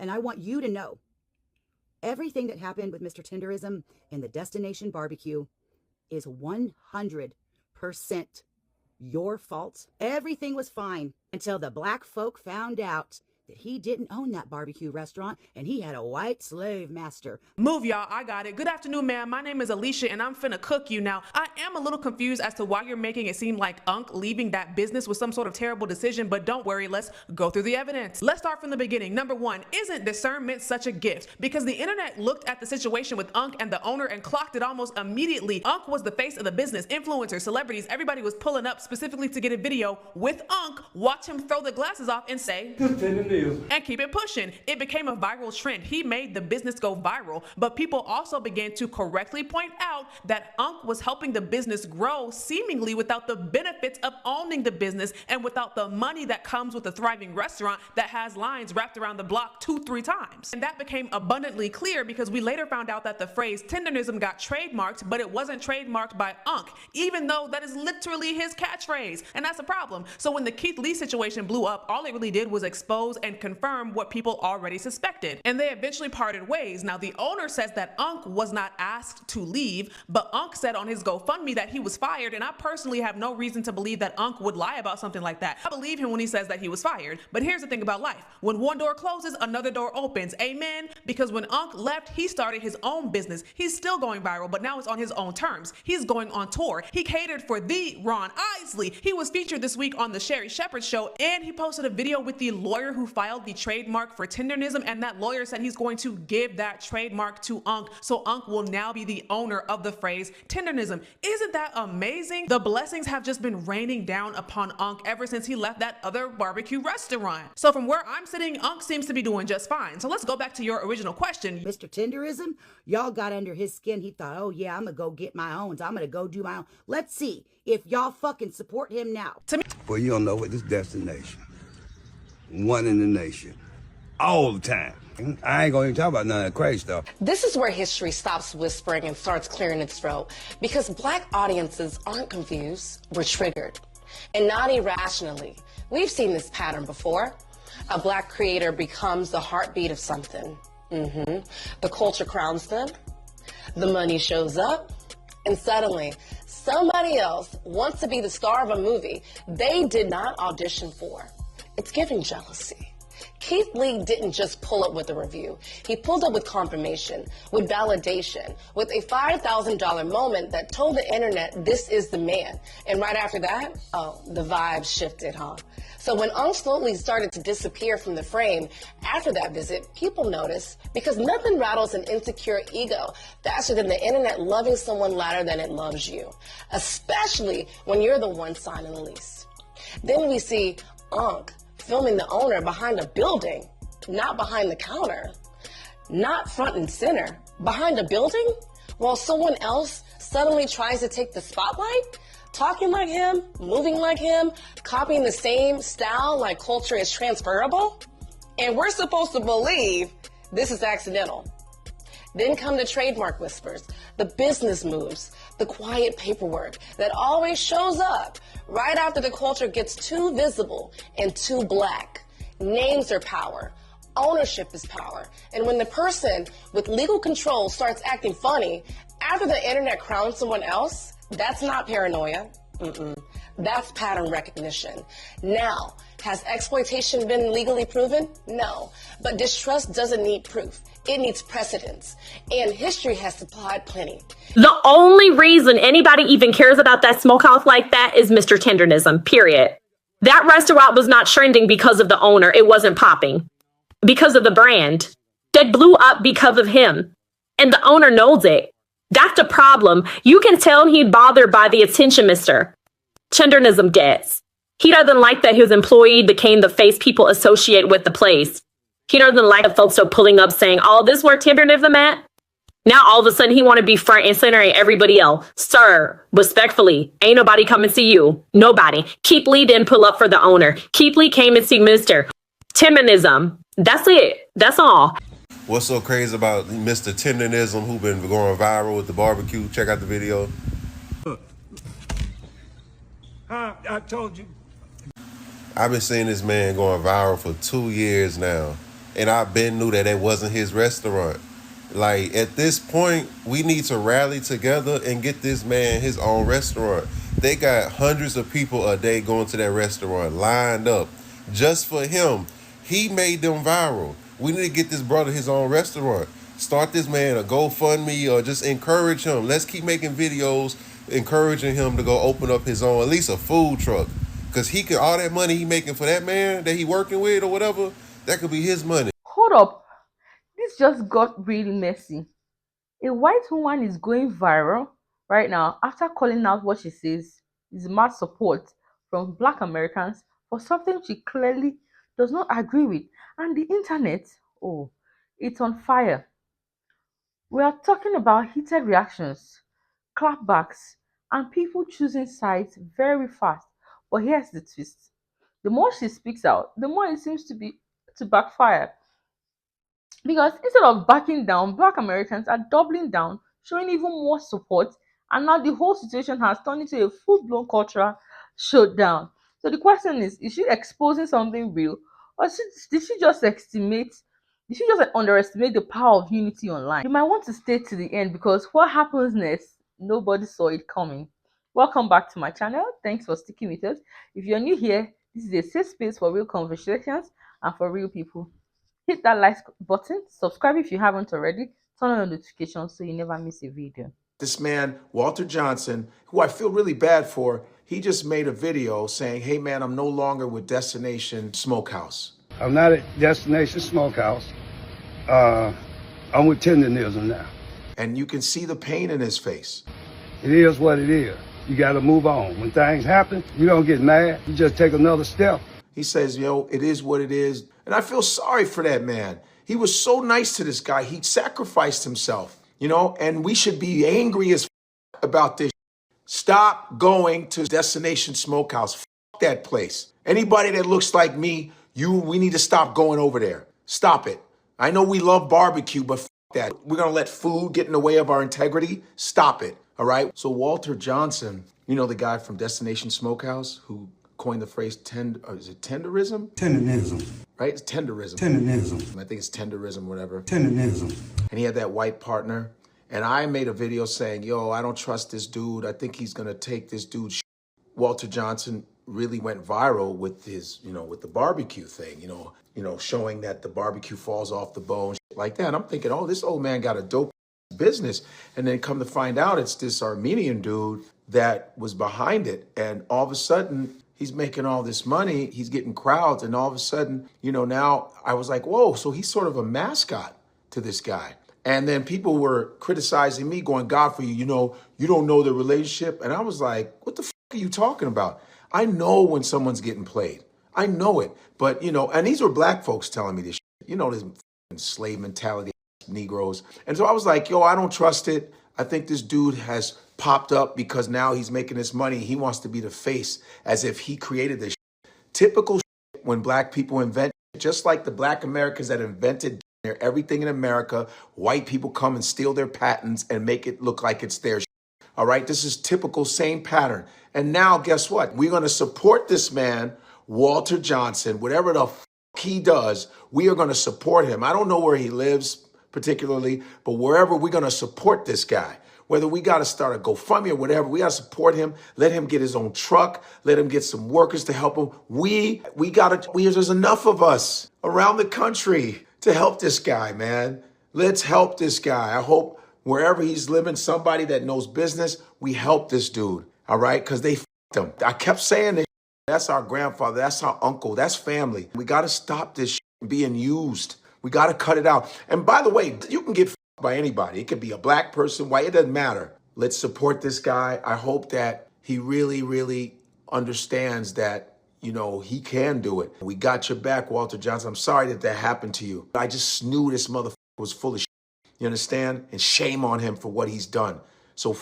And I want you to know everything that happened with Mr. Tenderism and the Destination Barbecue is 100% your fault. Everything was fine until the black folk found out that he didn't own that barbecue restaurant and he had a white slave master. Move, y'all. I got it. Good afternoon, ma'am. My name is Alicia and I'm finna cook you. Now, I am a little confused as to why you're making it seem like Unc leaving that business was some sort of terrible decision, but don't worry. Let's go through the evidence. Let's start from the beginning. Number one, isn't discernment such a gift? Because the internet looked at the situation with Unc and the owner and clocked it almost immediately. Unc was the face of the business. Influencers, celebrities, everybody was pulling up specifically to get a video with Unc, watch him throw the glasses off and say, and keep it pushing. It became a viral trend. He made the business go viral, but people also began to correctly point out that Unc was helping the business grow seemingly without the benefits of owning the business and without the money that comes with a thriving restaurant that has lines wrapped around the block 2-3 times. And that became abundantly clear because we later found out that the phrase tendernism got trademarked, but it wasn't trademarked by Unc, even though that is literally his catchphrase. And that's a problem. So when the Keith Lee situation blew up, all it really did was expose and confirm what people already suspected. And they eventually parted ways. Now, the owner says that Unc was not asked to leave, but Unc said on his GoFundMe that he was fired, and I personally have no reason to believe that Unc would lie about something like that. I believe him when he says that he was fired. But here's the thing about life. When one door closes, another door opens. Amen? Because when Unc left, he started his own business. He's still going viral, but now it's on his own terms. He's going on tour. He catered for the Ron Isley. He was featured this week on the Sherry Shepherd Show, and he posted a video with the lawyer who filed the trademark for tendernism, and that lawyer said he's going to give that trademark to Unc, so Unc will now be the owner of the phrase tendernism. Isn't that amazing? The blessings have just been raining down upon Unc ever since he left that other barbecue restaurant. So from where I'm sitting, Unc seems to be doing just fine. So let's go back to your original question. Mr. Tenderism, y'all got under his skin. He thought, oh yeah, I'm gonna go get my own. I'm gonna go do my own. Let's see if y'all fucking support him now. To me, well, you don't know what this destination. One in the nation. All the time. I ain't gonna even talk about none of that crazy stuff. This is where history stops whispering and starts clearing its throat. Because black audiences aren't confused, we're triggered. And not irrationally. We've seen this pattern before. A black creator becomes the heartbeat of something. The culture crowns them, the money shows up, and suddenly somebody else wants to be the star of a movie they did not audition for. It's giving jealousy. Keith Lee didn't just pull up with a review. He pulled up with confirmation, with validation, with a $5,000 moment that told the internet this is the man. And right after that, oh, the vibe shifted, huh? So when Unc slowly started to disappear from the frame after that visit, people noticed because nothing rattles an insecure ego faster than the internet loving someone louder than it loves you, especially when you're the one signing the lease. Then we see Unc filming the owner behind a building, not behind the counter, not front and center, behind a building, while someone else suddenly tries to take the spotlight, talking like him, moving like him, copying the same style like culture is transferable, and we're supposed to believe this is accidental. Then come the trademark whispers, the business moves, the quiet paperwork that always shows up right after the culture gets too visible and too black. Names are power. Ownership is power. And when the person with legal control starts acting funny after the internet crowns someone else, that's not paranoia. That's pattern recognition. Now, has exploitation been legally proven? No. But distrust doesn't need proof. It needs precedence. And history has supplied plenty. The only reason anybody even cares about that smokehouse like that is Mr. Tendernism, period. That restaurant was not trending because of the owner. It wasn't popping because of the brand. That blew up because of him. And the owner knows it. That's the problem. You can tell he's bothered by the attention Mr. Tendernism gets. He doesn't like that his employee became the face people associate with the place. He doesn't like that folks are pulling up saying, oh, this is where Tendernism at? Now all of a sudden he want to be front and center and everybody else. Sir, respectfully, ain't nobody come and see you. Nobody. Keith Lee didn't pull up for the owner. Keith Lee came and see Mr. Tendernism. That's it. That's all. What's so crazy about Mr. Tendernism who been going viral with the barbecue? Check out the video. I told you. I've been seeing this man going viral for 2 years now. and I been knew that it wasn't his restaurant. Like, at this point, we need to rally together and get this man his own restaurant. They got hundreds of people a day going to that restaurant lined up just for him. He made them viral. We need to get this brother his own restaurant. Start this man a GoFundMe or just encourage him. Let's keep making videos encouraging him to go open up his own, at least a food truck. Because he could, all that money he making for that man that he working with or whatever, that could be his money. Hold up. This just got really messy. A white woman is going viral right now after calling out what she says is mad support from black Americans for something she clearly does not agree with. And the internet, oh, it's on fire. We are talking about heated reactions, clapbacks, and people choosing sides very fast. But here's the twist. The more she speaks out, the more it seems to backfire. Because instead of backing down, black Americans are doubling down, showing even more support, and now the whole situation has turned into a full blown cultural showdown. So the question is she exposing something real, or did she just estimate? Did she just underestimate the power of unity online? You might want to stay to the end because what happens next, nobody saw it coming. Welcome back to my channel. Thanks for sticking with us. If you're new here, this is a safe space for real conversations and for real people. Hit that like button, subscribe if you haven't already, turn on your notifications so you never miss a video. This man, Walter Johnson, who I feel really bad for, he just made a video saying, hey man, I'm no longer with Destination Smokehouse. I'm not at Destination Smokehouse. I'm with Tenderminism now. And you can see the pain in his face. It is what it is. You got to move on. When things happen, you don't get mad. You just take another step. He says, yo, it is what it is. And I feel sorry for that man. He was so nice to this guy. He sacrificed himself, you know, and we should be angry as about this. Stop going to Destination Smokehouse. F that place. Anybody that looks like me, we need to stop going over there. Stop it. I know we love barbecue, but f that. We're going to let food get in the way of our integrity. Stop it. All right. So Walter Johnson, you know, the guy from Destination Smokehouse who coined the phrase is it tenderism? Tenderminism. Right? It's tenderism. Tenderminism. I think it's tenderism, whatever. Tenderminism. And he had that white partner. And I made a video saying, yo, I don't trust this dude. I think he's going to take this dude's shit. Walter Johnson really went viral with his, you know, with the barbecue thing, you know, showing that the barbecue falls off the bone, shit like that. I'm thinking, oh, this old man got a dope business. And then come to find out it's this Armenian dude that was behind it. And all of a sudden, he's making all this money. He's getting crowds. And all of a sudden, you know, now I was like, whoa, so he's sort of a mascot to this guy. And then people were criticizing me, going, God, for you know, you don't know the relationship. And I was like, what the f are you talking about? I know when someone's getting played. I know it. But, you know, and these were black folks telling me this shit. You know, this slave mentality, Negroes. And so I was like, yo, I don't trust it. I think this dude has popped up because now he's making this money. He wants to be the face as if he created this shit. Typical shit when black people invent, just like the black Americans that invented everything in America, white people come and steal their patents and make it look like it's their shit. All right, this is typical, same pattern. And now guess what? We're going to support this man, Walter Johnson, whatever the f he does, we are going to support him. I don't know where he lives particularly, but wherever, we're going to support this guy. Whether we got to start a GoFundMe or whatever, we got to support him. Let him get his own truck. Let him get some workers to help him. There's enough of us around the country to help this guy, man. Let's help this guy. I hope wherever he's living, somebody that knows business, we help this dude, all right? Because they f***ed him. I kept saying this. That's our grandfather. That's our uncle. That's family. We got to stop this being used. We got to cut it out. And by the way, you can get f***ed by anybody. It could be a black person, white, it doesn't matter. Let's support this guy. I hope that he really, really understands that, you know, he can do it. We got your back, Walter Johnson. I'm sorry that happened to you. I just knew this motherfucker was full of shit. You understand? And shame on him for what he's done. So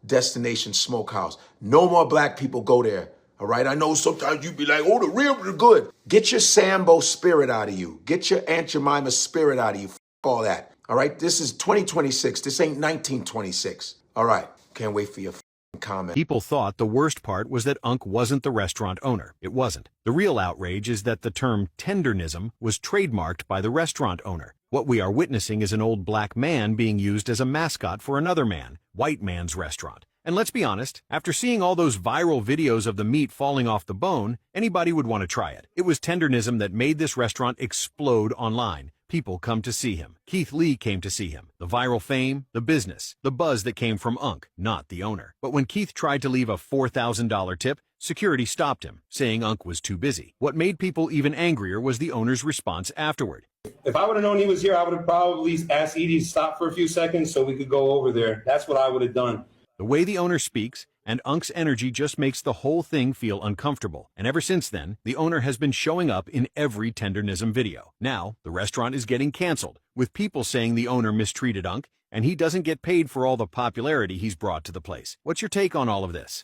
Destination Smokehouse. No more black people go there. All right? I know sometimes you be like, oh, the ribs are good. Get your Sambo spirit out of you. Get your Aunt Jemima spirit out of you. All that. All right? This is 2026. This ain't 1926. All right. Can't wait for your comment. People thought the worst part was that Unc wasn't the restaurant owner. It wasn't. The real outrage is that the term tendernism was trademarked by the restaurant owner. What we are witnessing is an old black man being used as a mascot for another man, white man's restaurant. And let's be honest, after seeing all those viral videos of the meat falling off the bone, anybody would want to try it. It was tendernism that made this restaurant explode online. People come to see him. Keith Lee came to see him. The viral fame, the business, the buzz that came from Unc, not the owner. But when Keith tried to leave a $4,000 tip, security stopped him, saying Unc was too busy. What made people even angrier was the owner's response afterward. If I would have known he was here, I would have probably asked Edie to stop for a few seconds so we could go over there. That's what I would have done. The way the owner speaks and Unc's energy just makes the whole thing feel uncomfortable. And ever since then, the owner has been showing up in every tendernism video. Now, the restaurant is getting canceled, with people saying the owner mistreated Unc and he doesn't get paid for all the popularity he's brought to the place. What's your take on all of this?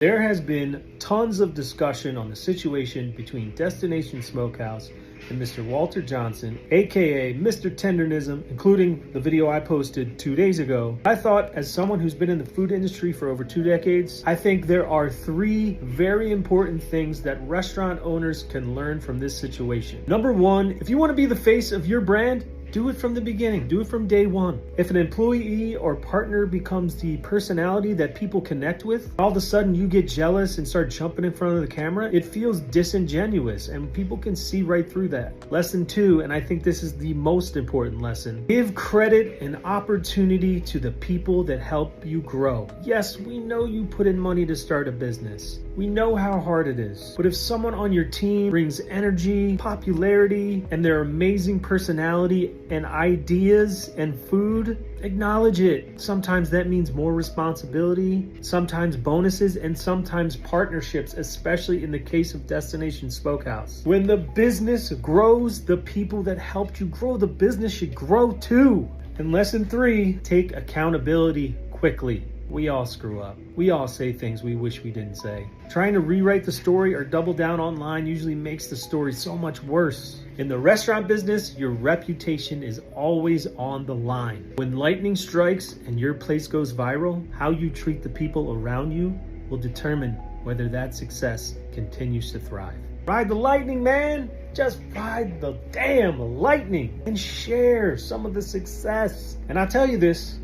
There has been tons of discussion on the situation between Destination Smokehouse and Mr. Walter Johnson, aka Mr. Tendernism, including the video I posted 2 days ago. I thought, as someone who's been in the food industry for over 2 decades, I think there are 3 very important things that restaurant owners can learn from this situation. Number 1, if you want to be the face of your brand, do it from the beginning. Do it from day one. If an employee or partner becomes the personality that people connect with, all of a sudden you get jealous and start jumping in front of the camera, it feels disingenuous and people can see right through that. Lesson 2, and I think this is the most important lesson, give credit and opportunity to the people that help you grow. Yes, we know you put in money to start a business. We know how hard it is. But if someone on your team brings energy, popularity, and their amazing personality and ideas and food, acknowledge it. Sometimes that means more responsibility, sometimes bonuses, and sometimes partnerships, especially in the case of Destination Smokehouse. When the business grows, the people that helped you grow the business should grow too. And lesson 3, take accountability quickly. We all screw up. We all say things we wish we didn't say. Trying to rewrite the story or double down online usually makes the story so much worse. In the restaurant business, your reputation is always on the line. When lightning strikes and your place goes viral, how you treat the people around you will determine whether that success continues to thrive. Ride the lightning, man! Just ride the damn lightning and share some of the success. And I tell you this,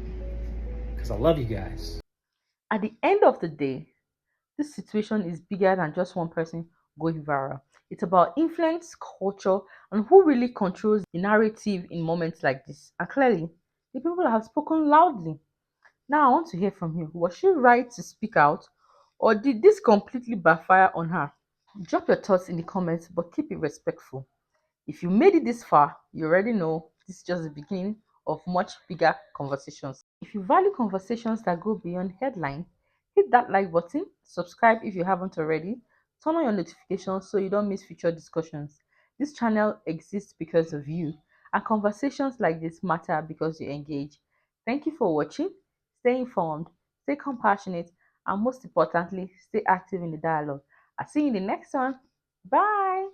because I love you guys. At the end of the day, this situation is bigger than just one person going viral. It's about influence, culture, and who really controls the narrative in moments like this. And clearly, the people have spoken loudly. Now I want to hear from you. Was she right to speak out, or did this completely backfire on her? Drop your thoughts in the comments, but keep it respectful. If you made it this far, you already know this is just the beginning of much bigger conversations. If you value conversations that go beyond headline, hit that like button, subscribe if you haven't already, turn on your notifications so you don't miss future discussions. This channel exists because of you, and conversations like this matter because you engage. Thank you for watching. Stay informed, stay compassionate, and most importantly, stay active in the dialogue. I'll see you in the next one. Bye.